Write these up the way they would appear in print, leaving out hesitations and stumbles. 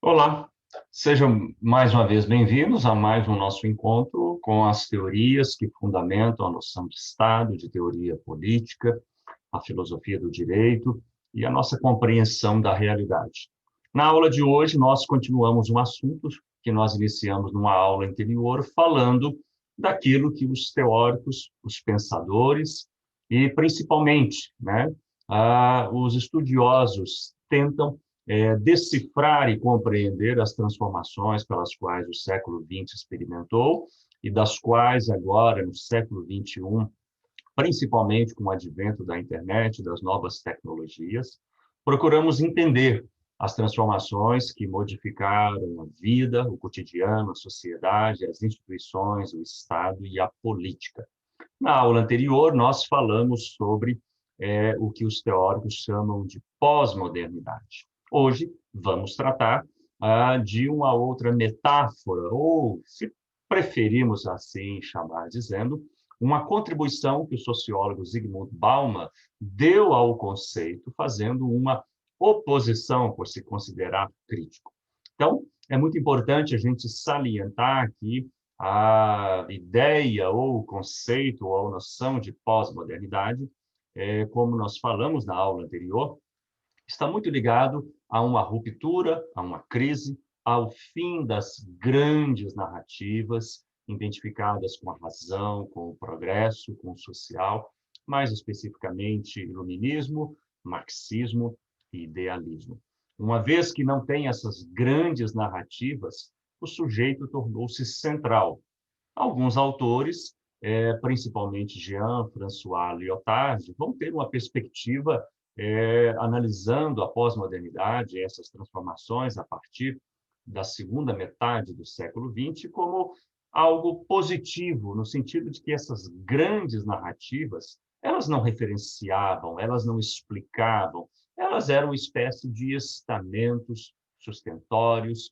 Olá, sejam mais uma vez bem-vindos a mais um nosso encontro com as teorias que fundamentam a noção de Estado, de teoria política, a filosofia do direito e a nossa compreensão da realidade. Na aula de hoje, nós continuamos um assunto que nós iniciamos numa aula anterior, falando daquilo que os teóricos, os pensadores e, principalmente, os estudiosos tentam decifrar e compreender as transformações pelas quais o século XX experimentou e das quais agora, no século XXI, principalmente com o advento da internet, das novas tecnologias, procuramos entender as transformações que modificaram a vida, o cotidiano, a sociedade, as instituições, o Estado e a política. Na aula anterior, nós falamos sobre o que os teóricos chamam de pós-modernidade. Hoje, vamos tratar de uma outra metáfora, ou, se preferimos assim chamar, dizendo, uma contribuição que o sociólogo Zygmunt Bauman deu ao conceito, fazendo uma oposição, por se considerar crítico. Então, é muito importante a gente salientar aqui a ideia ou o conceito ou a noção de pós-modernidade, como nós falamos na aula anterior, está muito ligado a uma ruptura, a uma crise, ao fim das grandes narrativas identificadas com a razão, com o progresso, com o social, mais especificamente iluminismo, marxismo e idealismo. Uma vez que não tem essas grandes narrativas, o sujeito tornou-se central. Alguns autores, principalmente Jean-François Lyotard, vão ter uma perspectiva analisando a pós-modernidade, essas transformações a partir da segunda metade do século XX, como algo positivo, no sentido de que essas grandes narrativas, elas não referenciavam, elas não explicavam, elas eram uma espécie de estamentos sustentórios,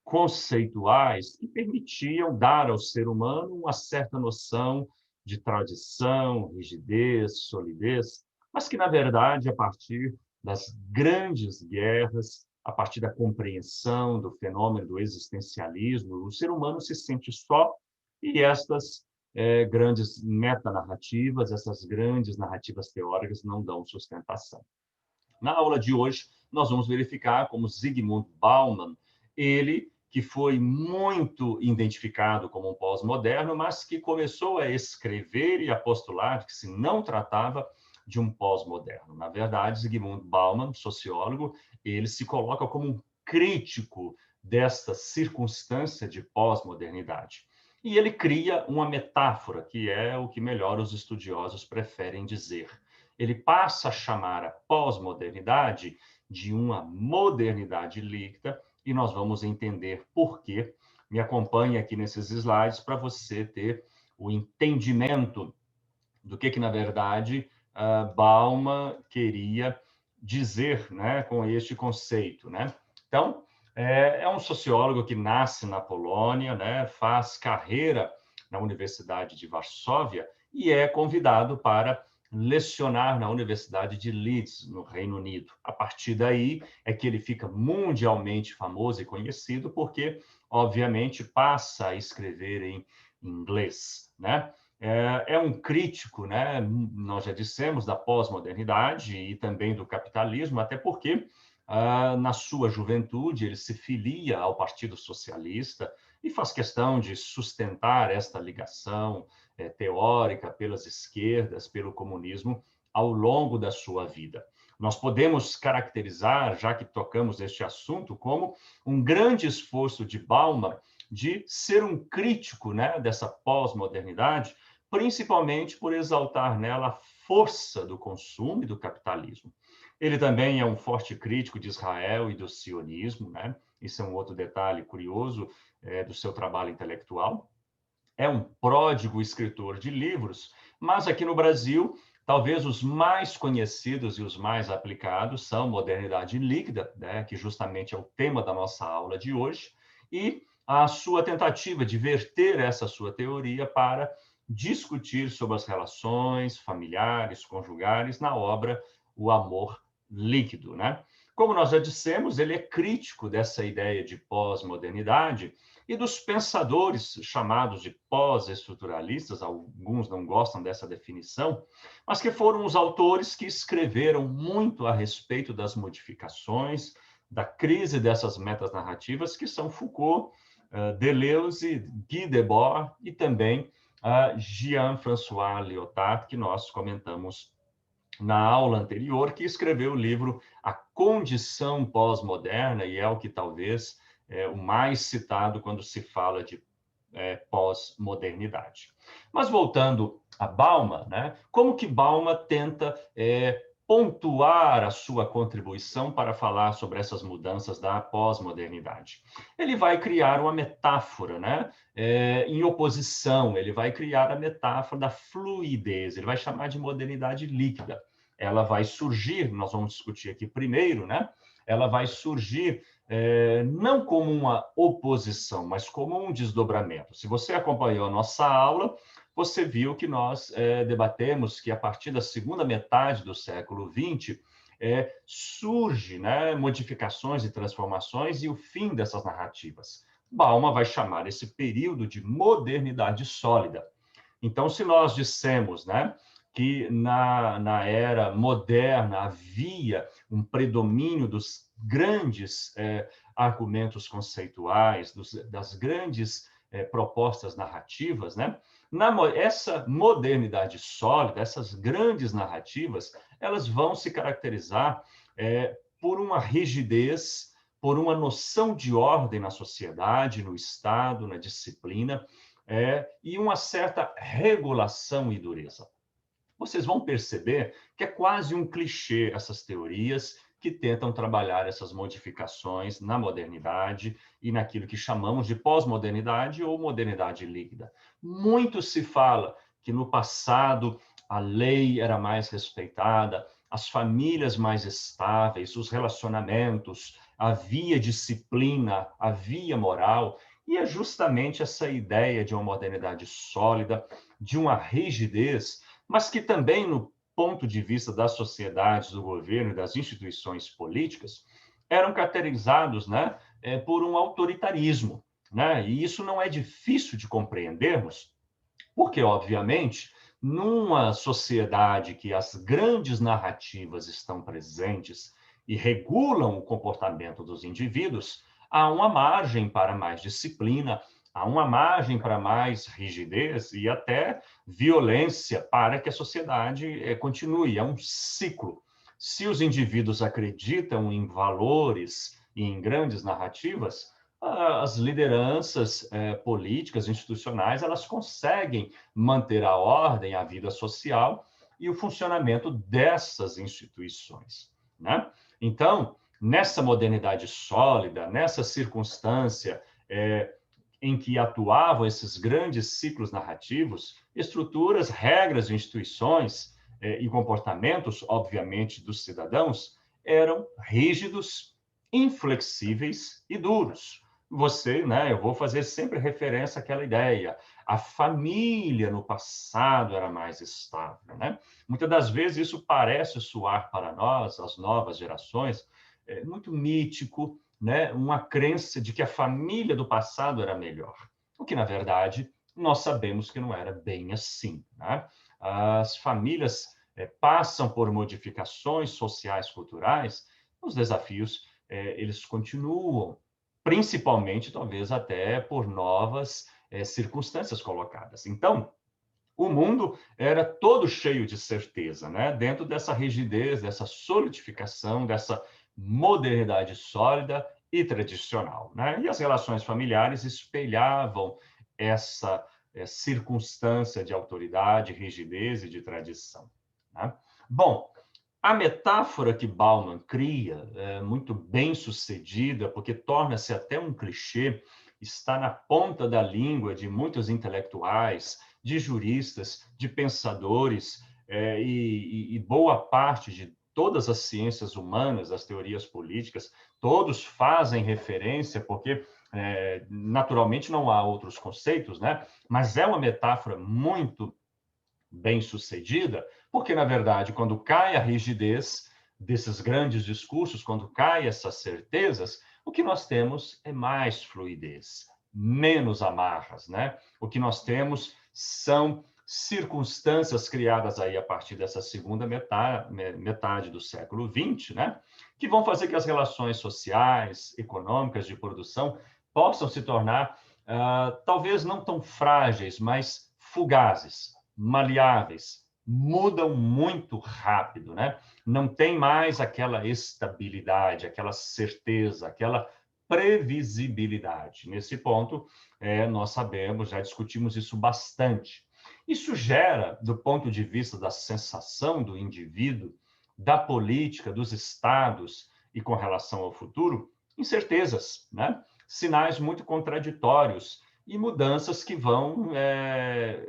conceituais que permitiam dar ao ser humano uma certa noção de tradição, rigidez, solidez, mas que, na verdade, a partir das grandes guerras, a partir da compreensão do fenômeno do existencialismo, o ser humano se sente só e estas grandes metanarrativas, essas grandes narrativas teóricas não dão sustentação. Na aula de hoje, nós vamos verificar como Zygmunt Bauman, ele que foi muito identificado como um pós-moderno, mas que começou a escrever e a postular que se não tratava de um pós-moderno. Na verdade, Zygmunt Bauman, sociólogo, ele se coloca como um crítico desta circunstância de pós-modernidade. E ele cria uma metáfora, que é o que melhor os estudiosos preferem dizer. Ele passa a chamar a pós-modernidade de uma modernidade líquida, e nós vamos entender por quê. Me acompanhe aqui nesses slides para você ter o entendimento do que na verdade, Bauman queria dizer, né, com este conceito. Né? Então, é um sociólogo que nasce na Polônia, né, faz carreira na Universidade de Varsóvia e é convidado para lecionar na Universidade de Leeds, no Reino Unido. A partir daí é que ele fica mundialmente famoso e conhecido, porque, obviamente, passa a escrever em inglês. Né? É um crítico, né? Nós já dissemos, da pós-modernidade e também do capitalismo, até porque, na sua juventude, ele se filia ao Partido Socialista e faz questão de sustentar esta ligação teórica pelas esquerdas, pelo comunismo, ao longo da sua vida. Nós podemos caracterizar, já que tocamos este assunto, como um grande esforço de Bauman de ser um crítico, né, dessa pós-modernidade, principalmente por exaltar nela a força do consumo e do capitalismo. Ele também é um forte crítico de Israel e do sionismo, né? Isso é um outro detalhe curioso do seu trabalho intelectual. É um pródigo escritor de livros, mas aqui no Brasil, talvez os mais conhecidos e os mais aplicados são Modernidade Líquida, né, que justamente é o tema da nossa aula de hoje, e a sua tentativa de verter essa sua teoria para discutir sobre as relações familiares, conjugais, na obra O Amor Líquido. Né? Como nós já dissemos, ele é crítico dessa ideia de pós-modernidade e dos pensadores chamados de pós-estruturalistas, alguns não gostam dessa definição, mas que foram os autores que escreveram muito a respeito das modificações, da crise dessas metas narrativas, que são Foucault, Deleuze, Guy Debord e também Jean-François Lyotard, que nós comentamos na aula anterior, que escreveu o livro A Condição Pós-Moderna, e é o que talvez é o mais citado quando se fala de pós-modernidade. Mas voltando a Bauman, né, como que Bauman tenta pontuar a sua contribuição para falar sobre essas mudanças da pós-modernidade? Ele vai criar uma metáfora, né, em oposição, ele vai criar a metáfora da fluidez, ele vai chamar de modernidade líquida. Ela vai surgir, nós vamos discutir aqui primeiro, né? Ela vai surgir não como uma oposição, mas como um desdobramento. Se você acompanhou a nossa aula, você viu que nós debatemos que a partir da segunda metade do século XX surge, né, modificações e transformações e o fim dessas narrativas. Bauman vai chamar esse período de modernidade sólida. Então, se nós dissemos, né, que na era moderna havia um predomínio dos grandes argumentos conceituais, das grandes propostas narrativas, né? Essa modernidade sólida, essas grandes narrativas, elas vão se caracterizar por uma rigidez, por uma noção de ordem na sociedade, no Estado, na disciplina, e uma certa regulação e dureza. Vocês vão perceber que é quase um clichê essas teorias que tentam trabalhar essas modificações na modernidade e naquilo que chamamos de pós-modernidade ou modernidade líquida. Muito se fala que no passado a lei era mais respeitada, as famílias mais estáveis, os relacionamentos, havia disciplina, havia moral, e é justamente essa ideia de uma modernidade sólida, de uma rigidez, mas que também, no ponto de vista das sociedades, do governo e das instituições políticas, eram caracterizados, né, por um autoritarismo. Né? E isso não é difícil de compreendermos, porque, obviamente, numa sociedade que as grandes narrativas estão presentes e regulam o comportamento dos indivíduos, há uma margem para mais disciplina, há uma margem para mais rigidez e até violência para que a sociedade continue. É um ciclo. Se os indivíduos acreditam em valores e em grandes narrativas, as lideranças políticas, institucionais, elas conseguem manter a ordem, a vida social e o funcionamento dessas instituições. Né? Então, nessa modernidade sólida, nessa circunstância em que atuavam esses grandes ciclos narrativos, estruturas, regras, instituições e comportamentos, obviamente, dos cidadãos, eram rígidos, inflexíveis e duros. Eu vou fazer sempre referência àquela ideia. A família no passado era mais estável, né? Muitas das vezes isso parece soar para nós, as novas gerações, muito mítico, né? Uma crença de que a família do passado era melhor. O que, na verdade, nós sabemos que não era bem assim, né? As famílias passam por modificações sociais, culturais, os desafios eles continuam, principalmente, talvez, até por novas circunstâncias colocadas. Então, o mundo era todo cheio de certeza, né? Dentro dessa rigidez, dessa solidificação, dessa modernidade sólida e tradicional. Né? E as relações familiares espelhavam essa circunstância de autoridade, rigidez e de tradição. Né? Bom, a metáfora que Bauman cria é muito bem sucedida, porque torna-se até um clichê, está na ponta da língua de muitos intelectuais, de juristas, de pensadores, e boa parte de todas as ciências humanas, as teorias políticas, todos fazem referência, porque naturalmente não há outros conceitos, né? Mas é uma metáfora muito bem sucedida, porque, na verdade, quando cai a rigidez, desses grandes discursos, quando caem essas certezas, o que nós temos é mais fluidez, menos amarras, né? O que nós temos são circunstâncias criadas aí a partir dessa segunda metade do século XX, né? Que vão fazer que as relações sociais, econômicas, de produção possam se tornar, talvez não tão frágeis, mas fugazes, maleáveis, mudam muito rápido, né? Não tem mais aquela estabilidade, aquela certeza, aquela previsibilidade. Nesse ponto, nós sabemos, já discutimos isso bastante. Isso gera, do ponto de vista da sensação do indivíduo, da política, dos estados e com relação ao futuro, incertezas, né? Sinais muito contraditórios e mudanças que vão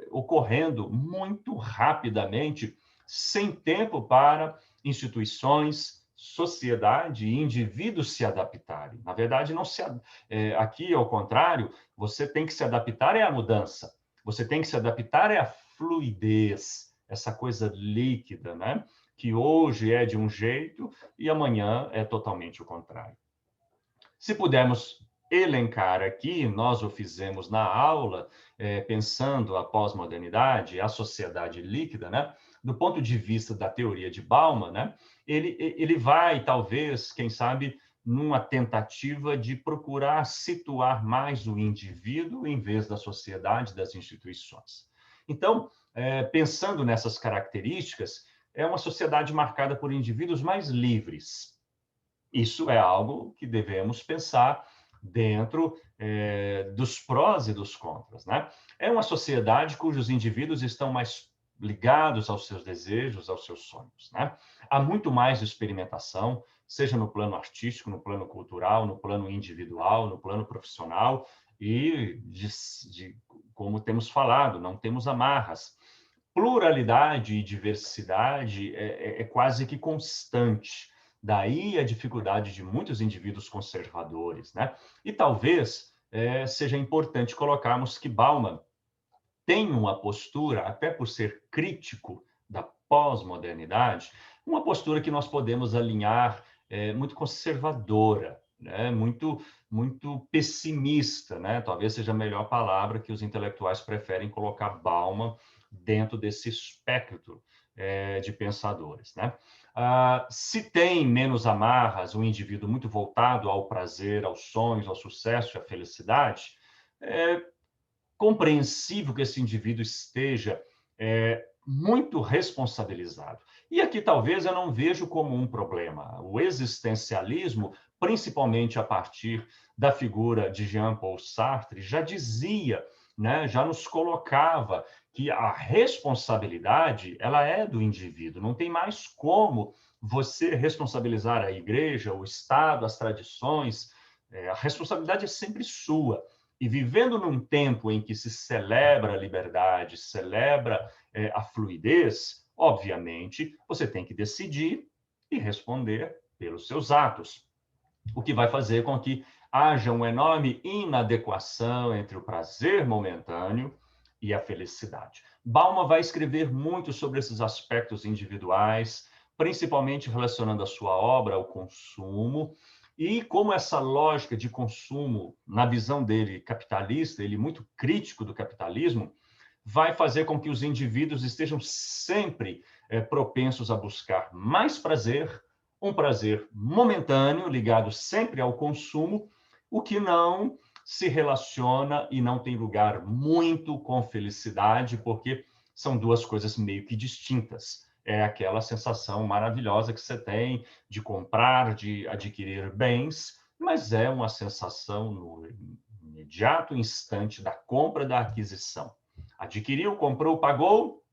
ocorrendo muito rapidamente, sem tempo para instituições, sociedade e indivíduos se adaptarem. Na verdade, não se, aqui, ao contrário, você tem que se adaptar à mudança, você tem que se adaptar à fluidez, essa coisa líquida, né? Que hoje é de um jeito e amanhã é totalmente o contrário. Se pudermos elencar aqui, nós o fizemos na aula, pensando a pós-modernidade, a sociedade líquida, né? Do ponto de vista da teoria de Bauman, né? Ele vai, talvez, quem sabe, numa tentativa de procurar situar mais o indivíduo em vez da sociedade, das instituições. Então, pensando nessas características, é uma sociedade marcada por indivíduos mais livres. Isso é algo que devemos pensar dentro dos prós e dos contras, né? É uma sociedade cujos indivíduos estão mais ligados aos seus desejos, aos seus sonhos, né? Há muito mais experimentação, seja no plano artístico, no plano cultural, no plano individual, no plano profissional e como temos falado, não temos amarras. Pluralidade e diversidade é quase que constante. Daí a dificuldade de muitos indivíduos conservadores, né? E talvez seja importante colocarmos que Bauman tem uma postura, até por ser crítico da pós-modernidade, uma postura que nós podemos alinhar muito conservadora, né? Muito pessimista, né? Talvez seja a melhor palavra que os intelectuais preferem colocar Bauman dentro desse espectro de pensadores, né? Se tem menos amarras, um indivíduo muito voltado ao prazer, aos sonhos, ao sucesso e à felicidade, é compreensível que esse indivíduo esteja muito responsabilizado. E aqui talvez eu não vejo como um problema. O existencialismo, principalmente a partir da figura de Jean-Paul Sartre, já dizia, né, já nos colocava que a responsabilidade ela é do indivíduo. Não tem mais como você responsabilizar a igreja, o Estado, as tradições. A responsabilidade é sempre sua. E vivendo num tempo em que se celebra a liberdade, celebra a fluidez, obviamente, você tem que decidir e responder pelos seus atos. O que vai fazer com que haja uma enorme inadequação entre o prazer momentâneo e a felicidade. Bauman vai escrever muito sobre esses aspectos individuais, principalmente relacionando a sua obra ao consumo, e como essa lógica de consumo, na visão dele capitalista, ele muito crítico do capitalismo, vai fazer com que os indivíduos estejam sempre propensos a buscar mais prazer, um prazer momentâneo, ligado sempre ao consumo, o que não se relaciona e não tem lugar muito com felicidade, porque são duas coisas meio que distintas. É aquela sensação maravilhosa que você tem de comprar, de adquirir bens, mas é uma sensação no imediato instante da compra, da aquisição. Adquiriu, comprou, pagou,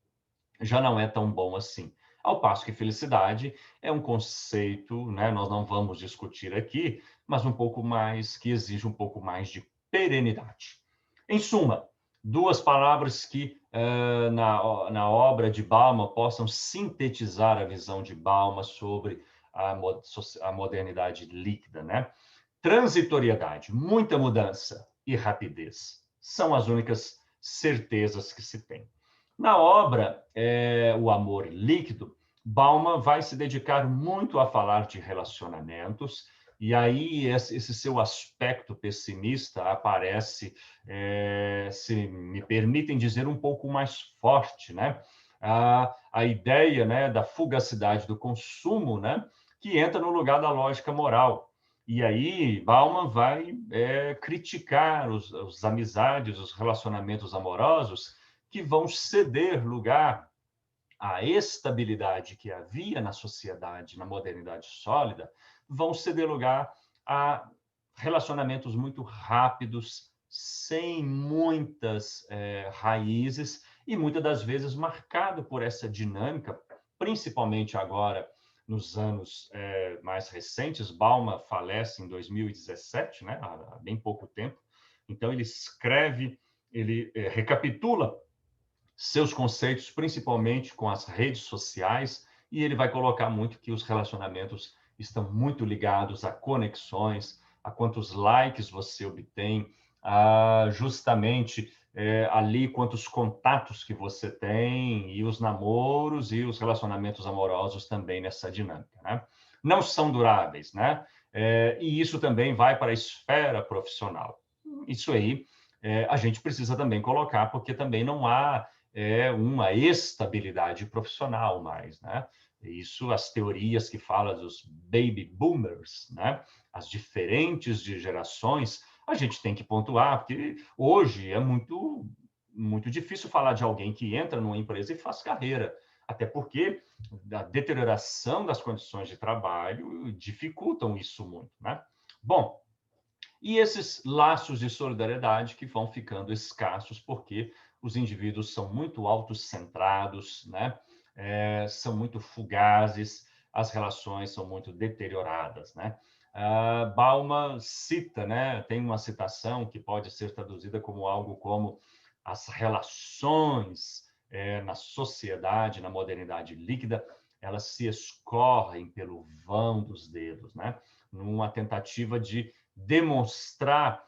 já não é tão bom assim. Ao passo que felicidade é um conceito, né, nós não vamos discutir aqui, mas um pouco mais, que exige um pouco mais de perenidade. Em suma, duas palavras que na obra de Bauman possam sintetizar a visão de Bauman sobre a modernidade líquida, né? Transitoriedade, muita mudança e rapidez são as únicas certezas que se tem. Na obra, O Amor Líquido, Bauman vai se dedicar muito a falar de relacionamentos, e aí esse seu aspecto pessimista aparece, se me permitem dizer, um pouco mais forte, né? A ideia, né, da fugacidade do consumo, né, que entra no lugar da lógica moral. E aí Bauman vai criticar os amizades, os relacionamentos amorosos que vão ceder lugar a estabilidade que havia na sociedade, na modernidade sólida, vão ceder lugar a relacionamentos muito rápidos, sem muitas raízes, e muitas das vezes marcado por essa dinâmica, principalmente agora nos anos mais recentes. Bauman falece em 2017, né, há bem pouco tempo. Então, ele escreve, ele recapitula seus conceitos, principalmente com as redes sociais, e ele vai colocar muito que os relacionamentos estão muito ligados a conexões, a quantos likes você obtém, a justamente ali quantos contatos que você tem, e os namoros e os relacionamentos amorosos também nessa dinâmica, né? Não são duráveis, né? E isso também vai para a esfera profissional. Isso aí a gente precisa também colocar, porque também não há uma estabilidade profissional mais, né? Isso, as teorias que falam dos baby boomers, né? As diferentes de gerações, a gente tem que pontuar, porque hoje é muito difícil falar de alguém que entra numa empresa e faz carreira, até porque a deterioração das condições de trabalho dificultam isso muito, né? Bom, e esses laços de solidariedade que vão ficando escassos porque os indivíduos são muito autocentrados, né? São muito fugazes, as relações são muito deterioradas, né? Bauman cita, né? Tem uma citação que pode ser traduzida como algo como as relações na sociedade, na modernidade líquida, elas se escorrem pelo vão dos dedos, né? Numa tentativa de demonstrar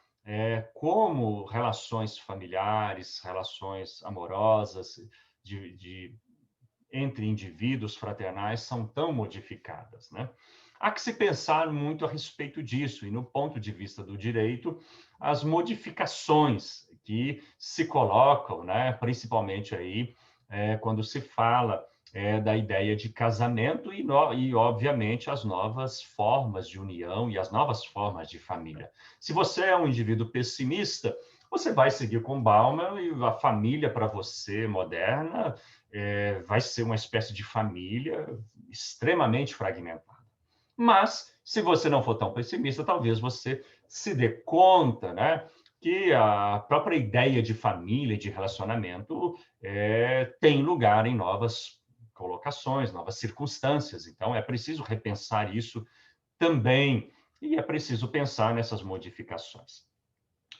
como relações familiares, relações amorosas, entre indivíduos fraternais são tão modificadas, né? Há que se pensar muito a respeito disso, e no ponto de vista do direito, as modificações que se colocam, né, principalmente aí, quando se fala da ideia de casamento e, obviamente, as novas formas de união e as novas formas de família. Se você é um indivíduo pessimista, você vai seguir com Bauman, e a família para você moderna vai ser uma espécie de família extremamente fragmentada. Mas, se você não for tão pessimista, talvez você se dê conta, né, que a própria ideia de família, de relacionamento, tem lugar em novas colocações, novas circunstâncias. Então, é preciso repensar isso também, e é preciso pensar nessas modificações.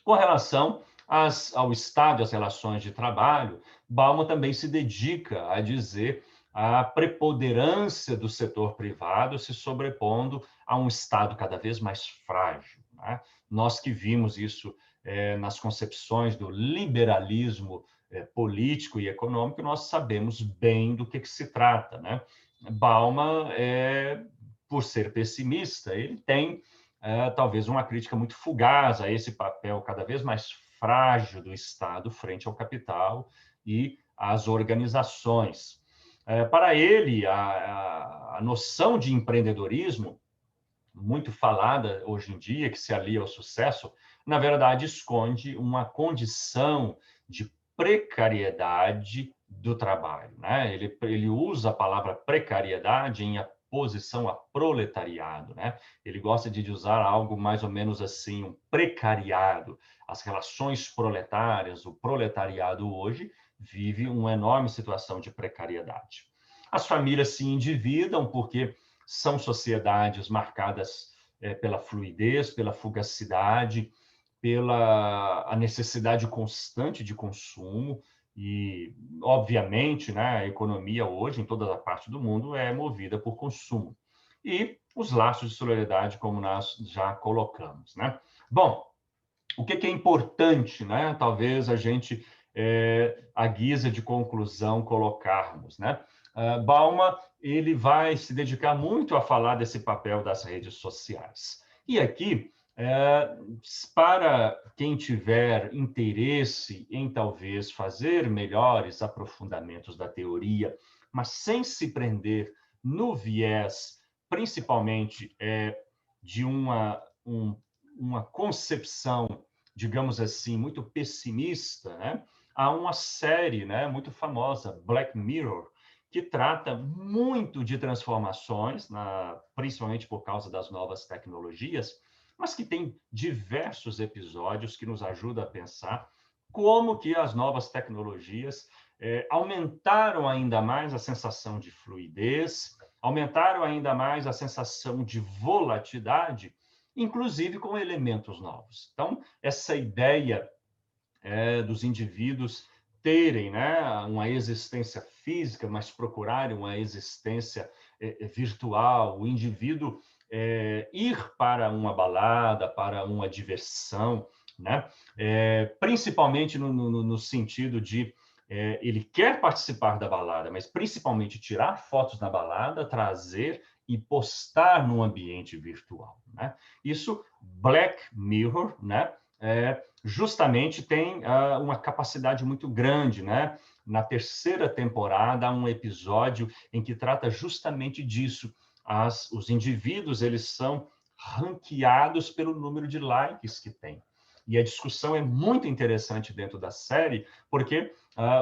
Com relação ao Estado e às relações de trabalho, Bauman também se dedica a dizer a preponderância do setor privado se sobrepondo a um Estado cada vez mais frágil, né? Nós que vimos isso nas concepções do liberalismo político e econômico, nós sabemos bem do que se trata, né? Bauman, por ser pessimista, ele tem talvez uma crítica muito fugaz a esse papel cada vez mais frágil do Estado frente ao capital e às organizações. Para ele, a noção de empreendedorismo, muito falada hoje em dia, que se alia ao sucesso, na verdade esconde uma condição de precariedade do trabalho, né? Ele usa a palavra precariedade em oposição a proletariado, né? Ele gosta de usar algo mais ou menos assim, um precariado. As relações proletárias, o proletariado hoje vive uma enorme situação de precariedade. As famílias se endividam porque são sociedades marcadas pela fluidez, pela fugacidade, pela a necessidade constante de consumo e, obviamente, né, a economia hoje, em toda a parte do mundo, é movida por consumo. E os laços de solidariedade, como nós já colocamos, né? Bom, o que é importante, né? Talvez a gente, à guisa de conclusão, colocarmos, né? Bauman, ele vai se dedicar muito a falar desse papel das redes sociais. E aqui, para quem tiver interesse em talvez fazer melhores aprofundamentos da teoria, mas sem se prender no viés, principalmente de uma concepção, digamos assim, muito pessimista, né? Há uma série, né, muito famosa, Black Mirror, que trata muito de transformações, principalmente por causa das novas tecnologias, mas que tem diversos episódios que nos ajudam a pensar como que as novas tecnologias aumentaram ainda mais a sensação de fluidez, aumentaram ainda mais a sensação de volatilidade, inclusive com elementos novos. Então, essa ideia dos indivíduos terem, né, uma existência física, mas procurarem uma existência virtual, o indivíduo ir para uma balada, para uma diversão, né, principalmente no sentido de ele quer participar da balada, mas principalmente tirar fotos na balada, trazer e postar no ambiente virtual, né? Isso, Black Mirror, né? Justamente tem uma capacidade muito grande, né? Na terceira temporada, há um episódio em que trata justamente disso. Os indivíduos, eles são ranqueados pelo número de likes que têm. E a discussão é muito interessante dentro da série, porque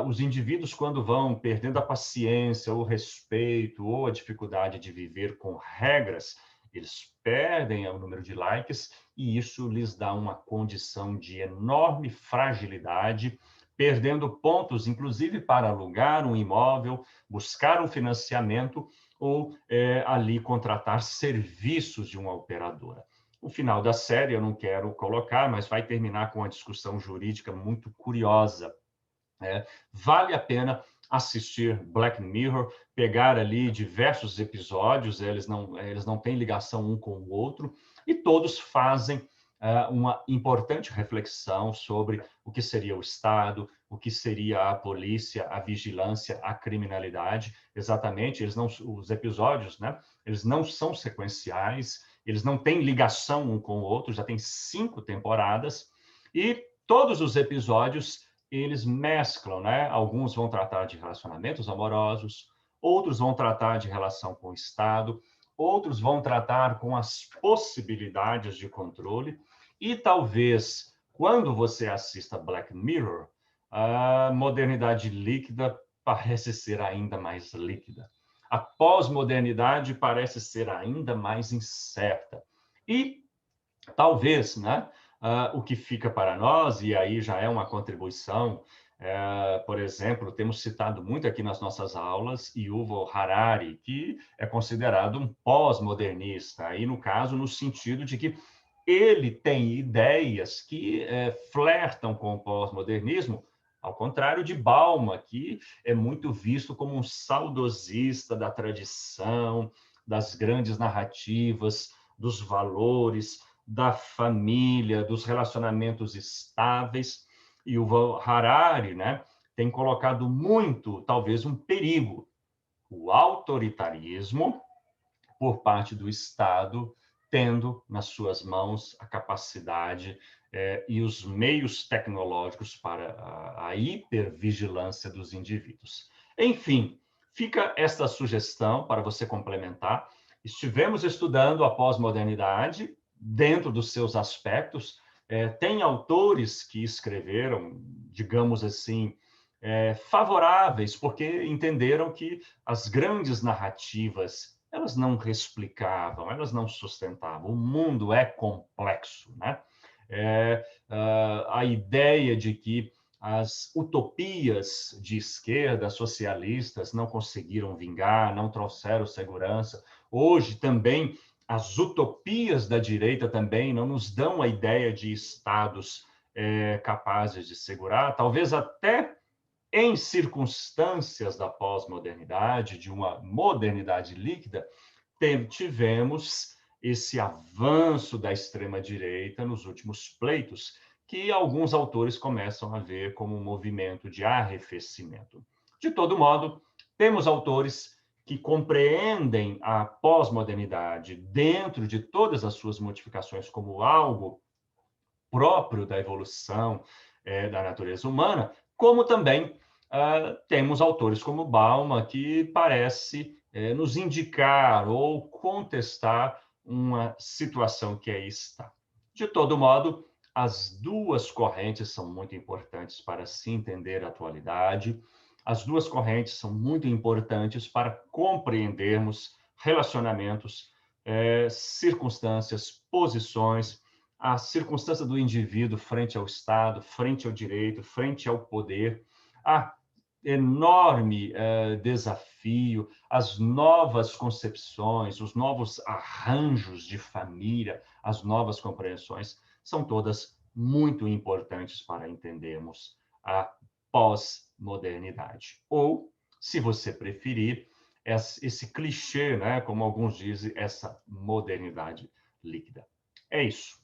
os indivíduos, quando vão perdendo a paciência, o respeito ou a dificuldade de viver com regras, eles perdem o número de likes e isso lhes dá uma condição de enorme fragilidade, perdendo pontos, inclusive para alugar um imóvel, buscar um financiamento ou ali contratar serviços de uma operadora. O final da série eu não quero colocar, mas vai terminar com uma discussão jurídica muito curiosa. Vale a pena assistir Black Mirror, pegar ali diversos episódios, eles não têm ligação um com o outro, e todos fazem uma importante reflexão sobre o que seria o Estado, o que seria a polícia, a vigilância, a criminalidade. Exatamente, os episódios, né? Eles não são sequenciais, eles não têm ligação um com o outro, já tem 5 temporadas, e todos os episódios eles mesclam, né? Alguns vão tratar de relacionamentos amorosos, outros vão tratar de relação com o Estado, outros vão tratar com as possibilidades de controle, e talvez, quando você assista Black Mirror, a modernidade líquida parece ser ainda mais líquida. A pós-modernidade parece ser ainda mais incerta. E talvez, né, o que fica para nós, e aí já é uma contribuição, por exemplo, temos citado muito aqui nas nossas aulas Yuval Harari, que é considerado um pós-modernista, aí no caso, no sentido de que ele tem ideias que flertam com o pós-modernismo, ao contrário de Bauman, que é muito visto como um saudosista da tradição, das grandes narrativas, dos valores, da família, dos relacionamentos estáveis. E o Harari, né, tem colocado muito, talvez, um perigo, o autoritarismo por parte do Estado, tendo nas suas mãos a capacidade e os meios tecnológicos para a hipervigilância dos indivíduos. Enfim, fica esta sugestão para você complementar. Estivemos estudando a pós-modernidade dentro dos seus aspectos. Tem autores que escreveram, digamos assim, favoráveis, porque entenderam que as grandes narrativas elas não explicavam, elas não sustentavam. O mundo é complexo, né? A ideia de que as utopias de esquerda, socialistas, não conseguiram vingar, não trouxeram segurança. Hoje também as utopias da direita também não nos dão a ideia de estados capazes de segurar, talvez até em circunstâncias da pós-modernidade, de uma modernidade líquida, tivemos esse avanço da extrema-direita nos últimos pleitos, que alguns autores começam a ver como um movimento de arrefecimento. De todo modo, temos autores que compreendem a pós-modernidade dentro de todas as suas modificações como algo próprio da evolução da natureza humana, como também temos autores como Bauman, que parece nos indicar ou contestar uma situação que aí está. De todo modo, as duas correntes são muito importantes para se entender a atualidade, as duas correntes são muito importantes para compreendermos relacionamentos, circunstâncias, posições, a circunstância do indivíduo frente ao Estado, frente ao direito, frente ao poder, a enorme desafio, as novas concepções, os novos arranjos de família, as novas compreensões, são todas muito importantes para entendermos a pós-modernidade. Ou, se você preferir, esse clichê, né, como alguns dizem, essa modernidade líquida. É isso.